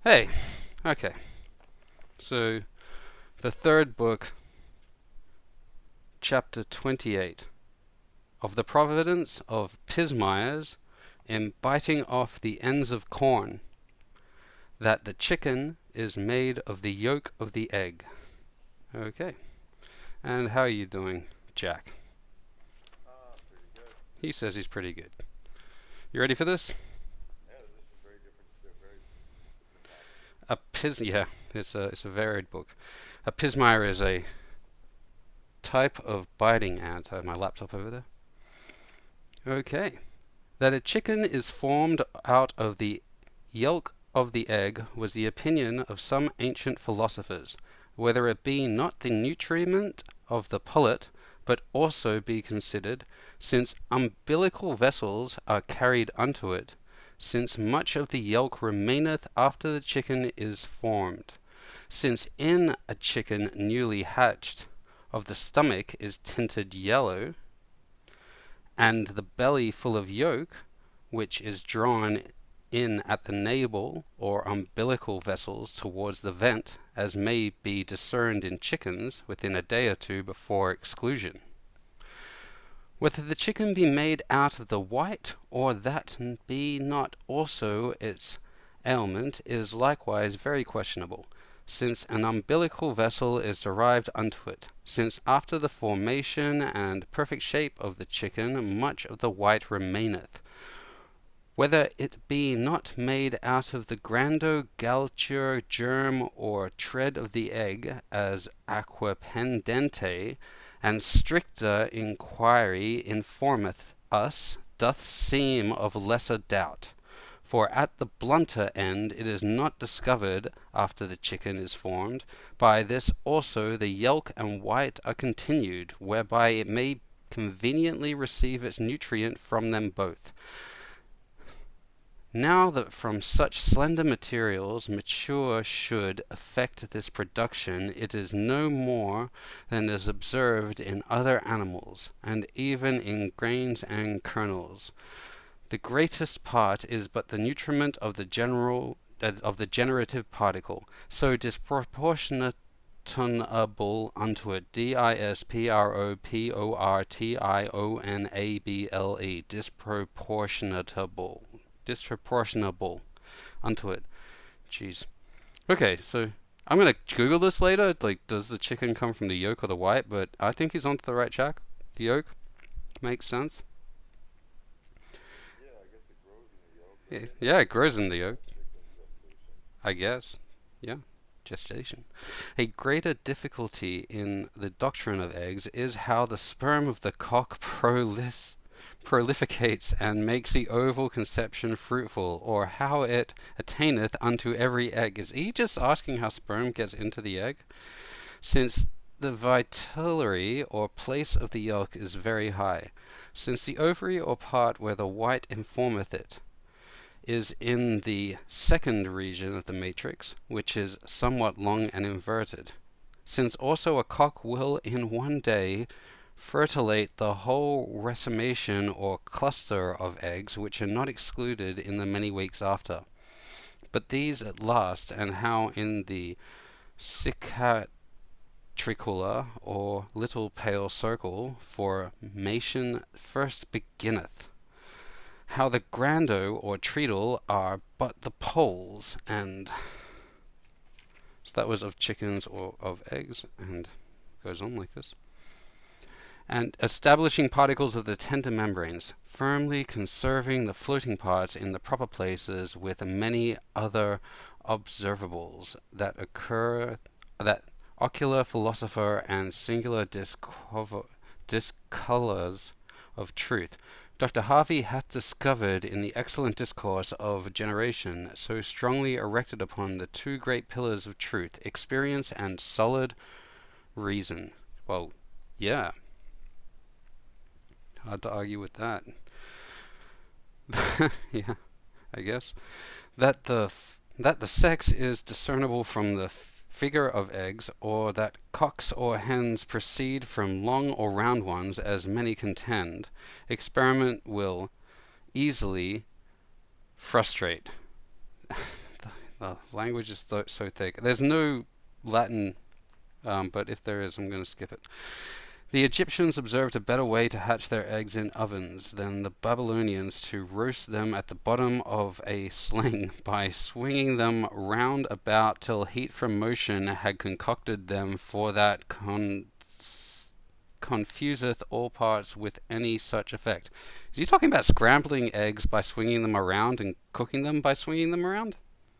Hey, okay. So, the third book, chapter 28, of the providence of pismires in biting off the ends of corn, that the chicken is made of the yolk of the egg. Okay. And how are you doing, Jack? Pretty good. He says he's pretty good. You ready for this? Yeah, this is very different topic. Yeah, it's a varied book. A pismire is a type of biting ant. I have my laptop over there. Okay. That a chicken is formed out of the yolk of the egg was the opinion of some ancient philosophers, whether it be not the nutriment of the pullet, but also be considered, since umbilical vessels are carried unto it, since much of the yolk remaineth after the chicken is formed, since in a chicken newly hatched, of the stomach is tinted yellow, and the belly full of yolk, which is drawn in at the navel or umbilical vessels towards the vent, as may be discerned in chickens within a day or two before exclusion. Whether the chicken be made out of the white, or that be not also its aliment, is likewise very questionable, since an umbilical vessel is derived unto it, since after the formation and perfect shape of the chicken much of the white remaineth. Whether it be not made out of the grando galture germ or tread of the egg, as aqua pendente and stricter inquiry informeth us, doth seem of lesser doubt. For at the blunter end it is not discovered after the chicken is formed. By this also the yolk and white are continued, whereby it may conveniently receive its nutrient from them both. Now that from such slender materials mature should effect this production, it is no more than is observed in other animals, and even in grains and kernels. The greatest part is but the nutriment of the generative particle, so disproportionate unto it, disproportionable, disproportionable unto it. Jeez. Okay, so I'm gonna Google this later. Like, does the chicken come from the yolk or the white? But I think he's onto the right track. The yolk makes sense. Yeah, I guess it grows in the yolk, Yeah, right? yeah, it grows in the yolk, Chicken gestation. I guess. Yeah, gestation. A greater difficulty in the doctrine of eggs is how the sperm of the cock prolificates and makes the oval conception fruitful, or how it attaineth unto every egg. Is he just asking how sperm gets into the egg? Since the vitellary or place of the yolk is very high, since the ovary or part where the white informeth it is in the second region of the matrix, which is somewhat long and inverted. Since also a cock will in one day fertilate the whole racemation or cluster of eggs, which are not excluded in the many weeks after. But these at last, and how in the cicatricula or little pale circle formation first beginneth, how the grando or treadle are but the poles, and so that was of chickens or of eggs, and goes on like this. And establishing particles of the tender membranes, firmly conserving the floating parts in the proper places, with many other observables that occur, that ocular philosopher and singular discolours of truth. Dr. Harvey hath discovered in the excellent discourse of generation, so strongly erected upon the two great pillars of truth, experience and solid reason. Well, yeah, hard to argue with that. Yeah, I guess. That the sex is discernible from the figure of eggs, or that cocks or hens proceed from long or round ones, as many contend, experiment will easily frustrate. Language is so thick. There's no Latin, but if there is, I'm going to skip it. The Egyptians observed a better way to hatch their eggs in ovens than the Babylonians to roast them at the bottom of a sling by swinging them round about till heat from motion had concocted them for that confuseth all parts with any such effect. Is he talking about scrambling eggs by swinging them around and cooking them by swinging them around?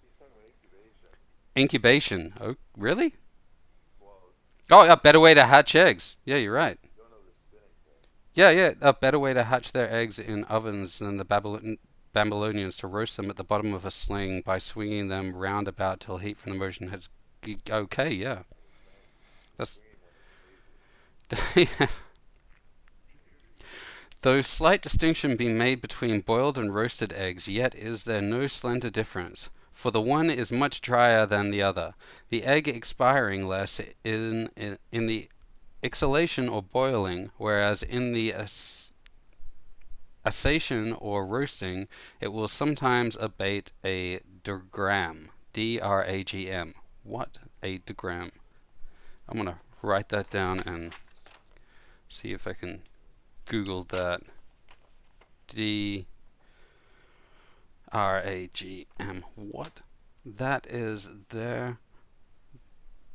He's talking about incubation. Incubation. Oh, really? Well, Oh, a better way to hatch eggs. Yeah, you're right. you don't know the spinning thing. Yeah, yeah, a better way to hatch their eggs in ovens than the Babylonians to roast them at the bottom of a sling by swinging them round about till heat from the motion has. Okay, yeah. What he's saying. That's. Swinging them in ages. Though slight distinction be made between boiled and roasted eggs, yet is there no slender difference, for the one is much drier than the other, the egg expiring less in the exhalation or boiling, whereas in the assation or roasting it will sometimes abate a digram. D-R-A-G-M. What? A digram. I'm going to write that down and see if I can Google that. D-R-A-G-M. What? That is there.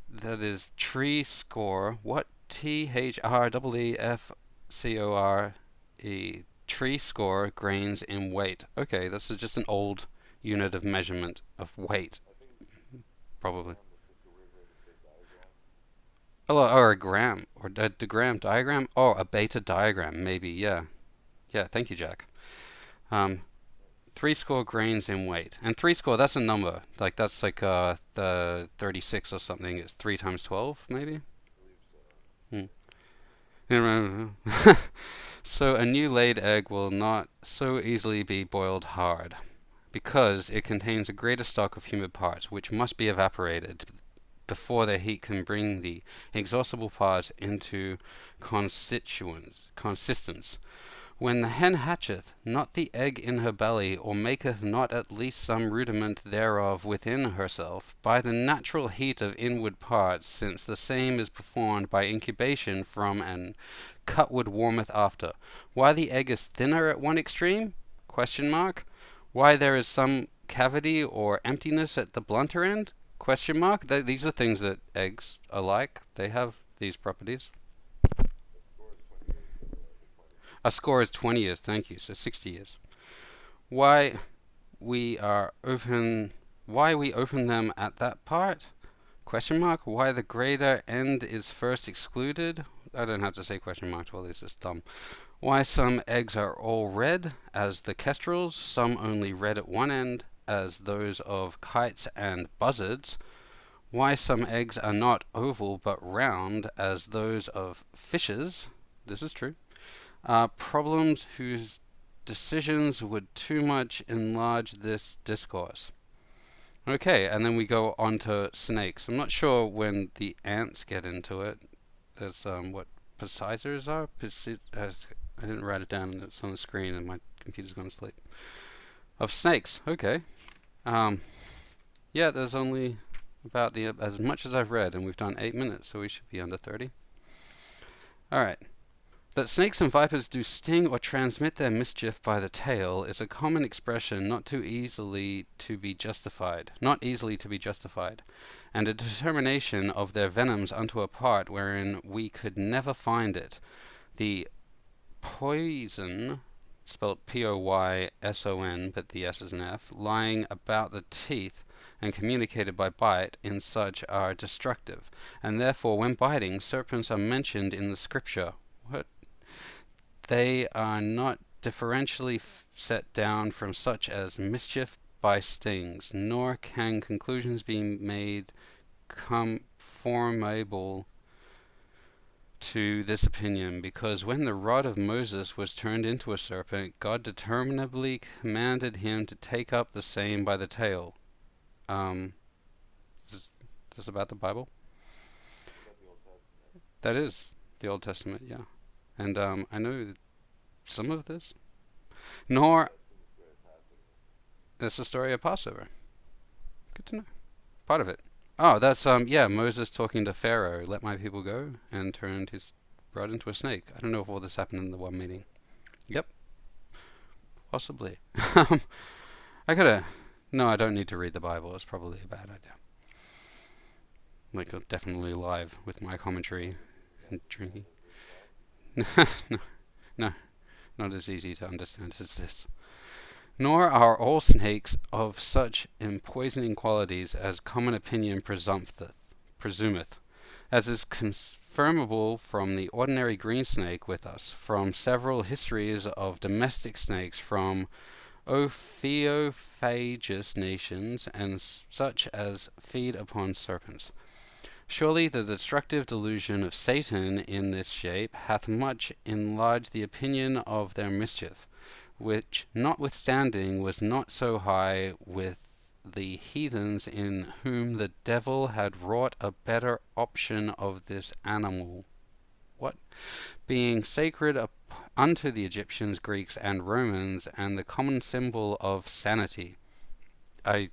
That is tree score. What? T-H-R-E-E-F-C-O-R-E. Tree score grains in weight. Okay, this is just an old unit of measurement of weight, I think probably. diagram is just a weird way to say diagram. Oh, or a gram, or a diagram, diagram. Oh, a beta diagram, maybe. Yeah, yeah. Thank you, Jack. Um, Three score grains in weight, and three score, that's a number. Like that's like the 36 or something. It's 3 times 12, maybe. I believe so. Hmm. So a new laid egg will not so easily be boiled hard, because it contains a greater stock of humid parts, which must be evaporated before the heat can bring the exhaustible parts into consistence. When the hen hatcheth not the egg in her belly, or maketh not at least some rudiment thereof within herself, by the natural heat of inward parts, since the same is performed by incubation from an cutwood warmeth after. Why the egg is thinner at one extreme? Question mark. Why there is some cavity or emptiness at the blunter end? Question mark. These are things that eggs are like. They have these properties. The score is 28, by the way, for 20. A score is 20 years, thank you, so 60 years. Why we open them at that part? Question mark. Why the greater end is first excluded? I don't have to say question mark to all this is dumb. Why some eggs are all red, as the kestrels, some only red at one end, as those of kites and buzzards. Why some eggs are not oval but round, as those of fishes. This is true. Problems whose decisions would too much enlarge this discourse. Okay, and then we go on to snakes. I'm not sure when the ants get into it. There's what precisors are. I didn't write it down. It's on the screen, and my computer's gone to sleep. Of snakes. Okay. Yeah, there's only about as much as I've read, and we've done 8 minutes, so we should be under 30. All right. That snakes and vipers do sting or transmit their mischief by the tail is a common expression not easily to be justified, and a determination of their venoms unto a part wherein we could never find it. The poison, spelt P-O-Y-S-O-N, but the S is an F, lying about the teeth and communicated by bite in such are destructive, and therefore when biting, serpents are mentioned in the scripture. What? They are not differentially set down from such as mischief by stings, nor can conclusions be made conformable to this opinion, because when the rod of Moses was turned into a serpent, God determinably commanded him to take up the same by the tail. Is this about the Bible? Is that the Old Testament? That is the Old Testament, yeah. And I know some of this. Nor That's in the story of Passover. that's the story of Passover. Good to know. Part of it. Oh, that's yeah, Moses talking to Pharaoh, let my people go, and turned his rod into a snake. I don't know if all this happened in the one meeting. Yep, possibly. I gotta. No, I don't need to read the Bible. It's probably a bad idea. Like, definitely live with my commentary and drinking. No, no, not as easy to understand as this. Nor are all snakes of such empoisoning qualities as common opinion presumeth, as is confirmable from the ordinary green snake with us, from several histories of domestic snakes, from Ophiophagous nations, and such as feed upon serpents. Surely the destructive delusion of Satan in this shape hath much enlarged the opinion of their mischief, which notwithstanding was not so high with the heathens, in whom the devil had wrought a better option of this animal, what? Being sacred unto the Egyptians, Greeks, and Romans, and the common symbol of sanity. I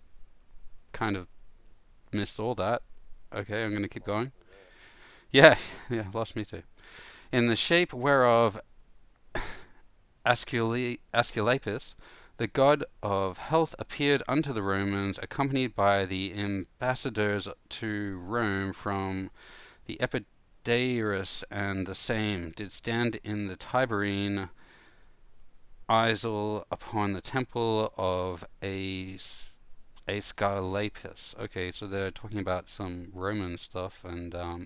kind of missed all that. Okay, I'm going to keep going. Yeah, lost me too. In the shape whereof Aesculapius, the god of health, appeared unto the Romans, accompanied by the ambassadors to Rome from the Epidaurus, and the same did stand in the Tiberine isle upon the temple of Aesculapius. Okay, so they're talking about some Roman stuff, and I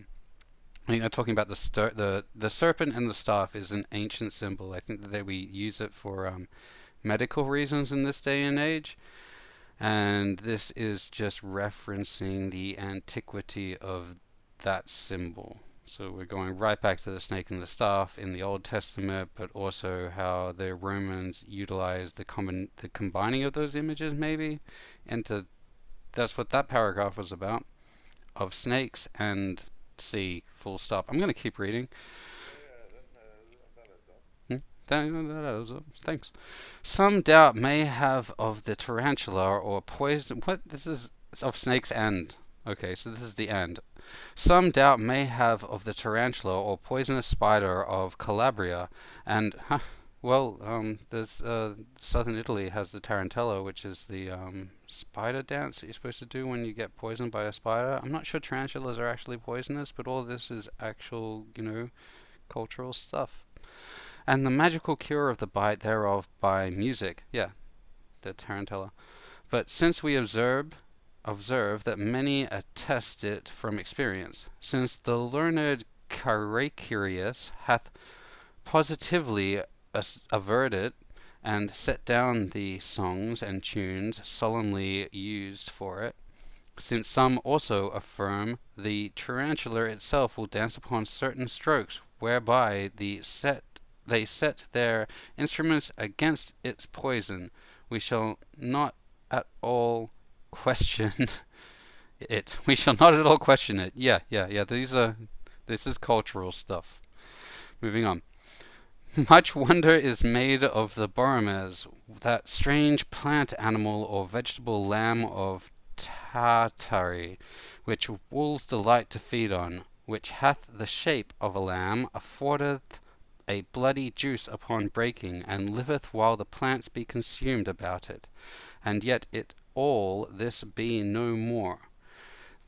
think they're talking about the serpent and the staff is an ancient symbol. I think that we use it for medical reasons in this day and age, and this is just referencing the antiquity of that symbol. So we're going right back to the snake and the staff in the Old Testament, but also how the Romans utilized the combining of those images, maybe, into that's what that paragraph was about, of snakes and sea. Full stop. I'm going to keep reading. Thanks. Some doubt may have of the tarantula or poison. What? This is of snakes and. Okay, so this is the end. Some doubt may have of the tarantula or poisonous spider of Calabria, and there's southern Italy has the tarantella, which is the spider dance that you're supposed to do when you get poisoned by a spider. I'm not sure tarantulas are actually poisonous, but all this is actual, cultural stuff. And the magical cure of the bite thereof by music. Yeah, the tarantella. But since we observe that many attest it from experience, since the learned Caraccius hath positively averred it, and set down the songs and tunes solemnly used for it, since some also affirm the tarantula itself will dance upon certain strokes, whereby they set their instruments against its poison, we shall not at all question it. We shall not at all question it. Yeah. This is cultural stuff. Moving on. Much wonder is made of the Boromez, that strange plant animal or vegetable lamb of Tartary, which wolves delight to feed on, which hath the shape of a lamb, affordeth a bloody juice upon breaking, and liveth while the plants be consumed about it, and yet it all this be no more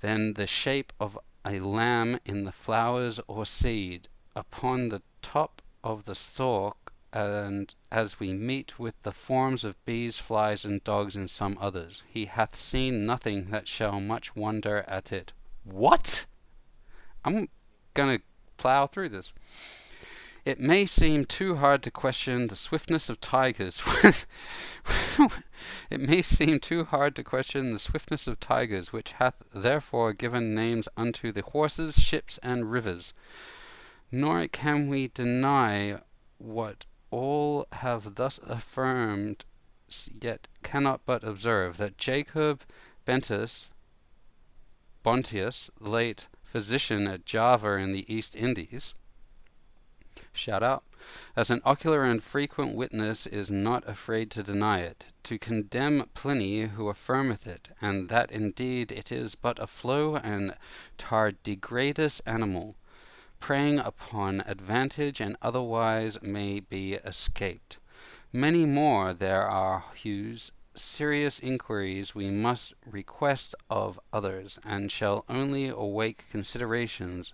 than the shape of a lamb in the flowers or seed, upon the top of the stalk, and as we meet with the forms of bees, flies, and dogs in some others, he hath seen nothing that shall much wonder at it. What? I'm gonna plow through this. It may seem too hard to question the swiftness of tigers. It may seem too hard to question the swiftness of tigers, which hath therefore given names unto the horses, ships, and rivers. Nor can we deny what all have thus affirmed, yet cannot but observe that Jacob Bontius, late physician at Java in the East Indies, Shout out. As an ocular and frequent witness is not afraid to deny it, to condemn Pliny who affirmeth it, and that indeed it is but a flow and tardigradus animal, preying upon advantage and otherwise may be escaped. Many more there are whose serious inquiries we must request of others, and shall only awake considerations,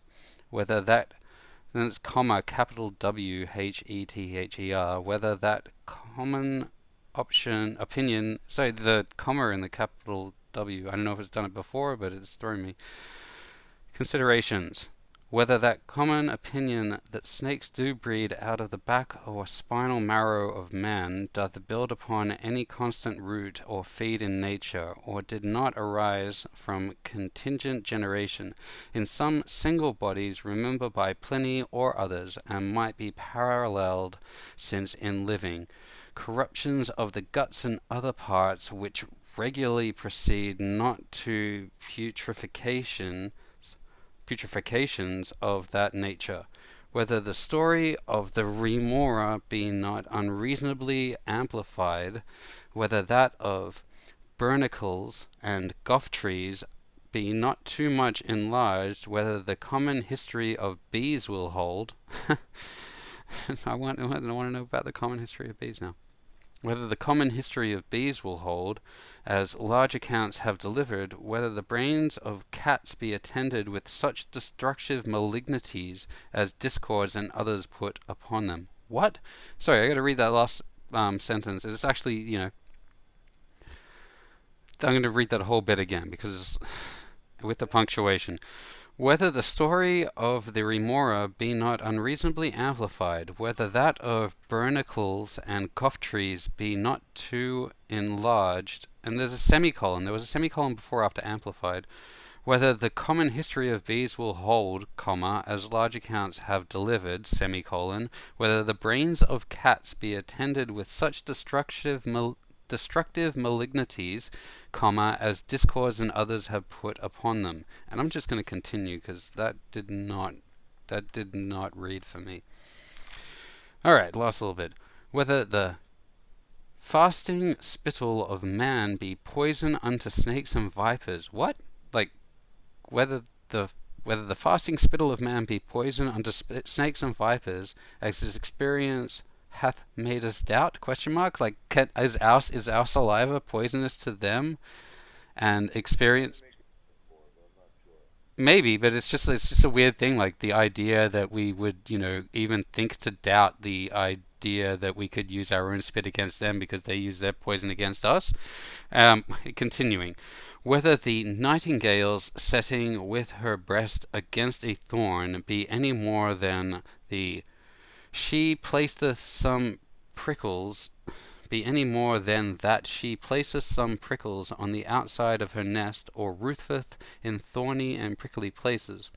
whether that then it's comma capital WHETHER, whether that common opinion, sorry, the comma in the capital W, I don't know if it's done it before, but it's throwing me. Considerations. Whether that common opinion that snakes do breed out of the back or spinal marrow of man doth build upon any constant root or feed in nature, or did not arise from contingent generation in some single bodies, remembered by Pliny or others, and might be paralleled, since in living corruptions of the guts and other parts which regularly proceed not to putrefactions of that nature, whether the story of the remora be not unreasonably amplified, whether that of burnicles and goff trees be not too much enlarged, whether the common history of bees will hold. I want to know about the common history of bees now. Whether the common history of bees will hold, as large accounts have delivered, whether the brains of cats be attended with such destructive malignities as discords and others put upon them. What? Sorry, I got to read that last sentence. It's actually, I'm going to read that whole bit again because with the punctuation. Whether the story of the remora be not unreasonably amplified, whether that of burnicles and goff trees be not too enlarged, and there's a semicolon, there was a semicolon before after amplified, whether the common history of bees will hold, comma, as large accounts have delivered, semicolon, whether the brains of cats be attended with such destructive malignities, comma, as discords and others have put upon them. And I'm just going to continue because that did not read for me. All right, last little bit. Whether the fasting spittle of man be poison unto snakes and vipers. What? Like whether the fasting spittle of man be poison unto snakes and vipers, as his experience hath made us doubt? Question mark. Like, is our saliva poisonous to them? And experience. Maybe, but it's just a weird thing. Like the idea that we would, even think to doubt the idea that we could use our own spit against them because they use their poison against us. Continuing. Whether the nightingale's setting with her breast against a thorn be any more than the she placeth some prickles be any more than that she placeth some prickles on the outside of her nest, or rooteth in thorny and prickly places,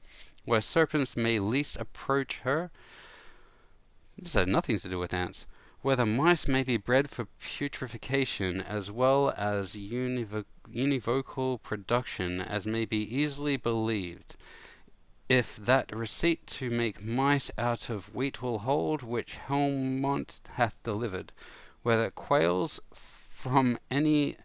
where serpents may least approach her. This had nothing to do with ants. Whether mice may be bred for putrefaction as well as univocal production, as may be easily believed, if that receipt to make mice out of wheat will hold, which Helmont hath delivered, whether quails from any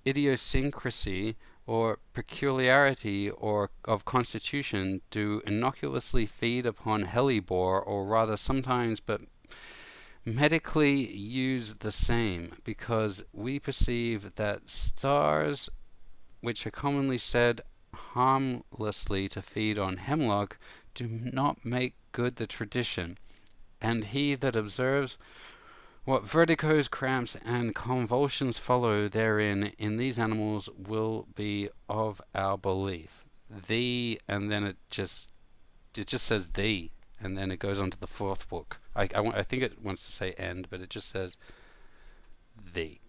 idiosyncrasy or peculiarity or of constitution do innocuously feed upon hellebore, or rather sometimes but medically use the same, because we perceive that stars which are commonly said harmlessly to feed on hemlock do not make good the tradition, and he that observes what vertigos, cramps, and convulsions follow therein in these animals will be of our belief. And then it just says thee, and then it goes on to the fourth book. I think it wants to say end, but it just says thee.